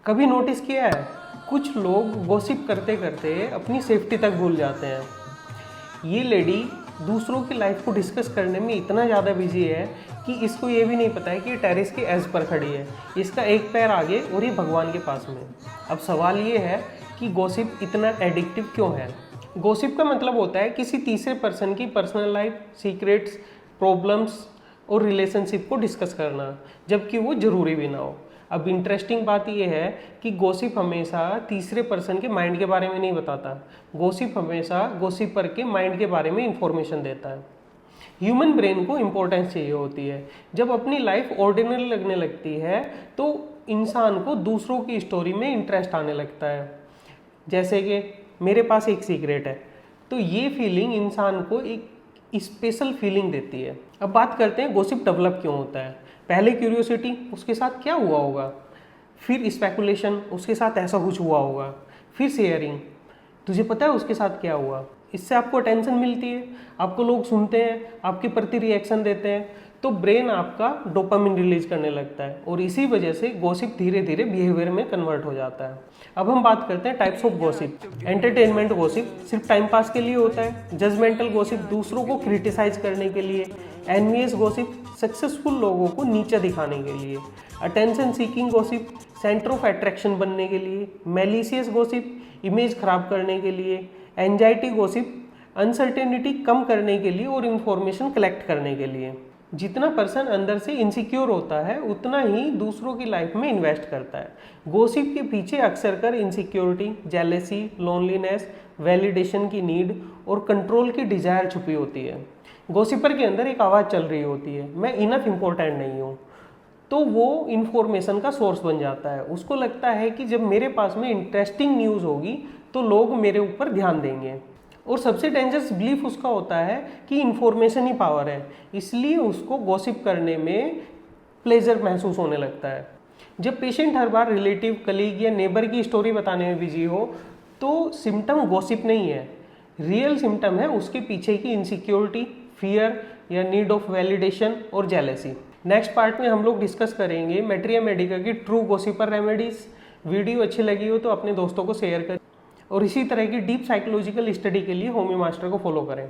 कभी नोटिस किया है, कुछ लोग गॉसिप करते करते अपनी सेफ्टी तक भूल जाते हैं। ये लेडी दूसरों की लाइफ को डिस्कस करने में इतना ज़्यादा बिजी है कि इसको ये भी नहीं पता है कि ये टेरेस के एज पर खड़ी है, इसका एक पैर आगे और ये भगवान के पास में। अब सवाल ये है कि गॉसिप इतना एडिक्टिव क्यों है। गॉसिप का मतलब होता है किसी तीसरे पर्सन की पर्सनल लाइफ, सीक्रेट्स, प्रॉब्लम्स और रिलेशनशिप को डिस्कस करना, जबकि वो ज़रूरी भी ना हो। अब इंटरेस्टिंग बात यह है कि गॉसिप हमेशा तीसरे पर्सन के माइंड के बारे में नहीं बताता, गॉसिप हमेशा गॉसिपर के माइंड के बारे में इंफॉर्मेशन देता है। ह्यूमन ब्रेन को इम्पोर्टेंस चाहिए होती है। जब अपनी लाइफ ऑर्डिनरी लगने लगती है तो इंसान को दूसरों की स्टोरी में इंटरेस्ट आने लगता है। जैसे कि मेरे पास एक सीक्रेट है, तो ये फीलिंग इंसान को एक स्पेशल फीलिंग देती है। अब बात करते हैं गॉसिप डेवलप क्यों होता है। पहले क्यूरियोसिटी, उसके साथ क्या हुआ होगा, फिर स्पेकुलेशन, उसके साथ ऐसा कुछ हुआ होगा, फिर शेयरिंग, तुझे पता है उसके साथ क्या हुआ। इससे आपको अटेंशन मिलती है, आपको लोग सुनते हैं, आपके प्रति रिएक्शन देते हैं, तो ब्रेन आपका डोपामिन रिलीज करने लगता है और इसी वजह से गॉसिप धीरे धीरे बिहेवियर में कन्वर्ट हो जाता है। अब हम बात करते हैं types of gossip. Entertainment gossip सिर्फ टाइम पास के लिए होता है। जजमेंटल गॉसिप दूसरों को क्रिटिसाइज करने के लिए। एनवियस गॉसिप सक्सेसफुल लोगों को नीचा दिखाने के लिए। Attention seeking gossip centre of attraction बनने के लिए। मैलिशियस गॉसिप इमेज खराब करने के लिए। एंजाइटी गॉसिप अनसर्टेनिटी कम करने के लिए और इंफॉर्मेशन कलेक्ट करने के लिए। जितना पर्सन अंदर से इनसिक्योर होता है उतना ही दूसरों की लाइफ में इन्वेस्ट करता है। गॉसिप के पीछे अक्सर कर इनसिक्योरिटी, जेलेसी, लोनलीनेस, वैलिडेशन की नीड और कंट्रोल की डिजायर छुपी होती है। गॉसिपर के अंदर एक आवाज़ चल रही होती है, मैं इनफ इम्पोर्टेंट नहीं हूँ, तो वो इन्फॉर्मेशन का सोर्स बन जाता है। उसको लगता है कि जब मेरे पास में इंटरेस्टिंग न्यूज़ होगी तो लोग मेरे ऊपर ध्यान देंगे। और सबसे डेंजरस बिलीफ उसका होता है कि इन्फॉर्मेशन ही पावर है, इसलिए उसको गॉसिप करने में प्लेजर महसूस होने लगता है। जब पेशेंट हर बार रिलेटिव, कलीग या नेबर की स्टोरी बताने में बिजी हो तो सिम्टम गॉसिप नहीं है, रियल सिम्टम है उसके पीछे की इनसिक्योरिटी, फियर या नीड ऑफ वैलिडेशन और जेलेसी। नेक्स्ट पार्ट में हम लोग डिस्कस करेंगे मैट्रिया मेडिका की ट्रू गॉसिपर रेमेडीज। वीडियो अच्छी लगी हो तो अपने दोस्तों को शेयर करें और इसी तरह की डीप साइकोलॉजिकल स्टडी के लिए होमी मास्टर को फॉलो करें।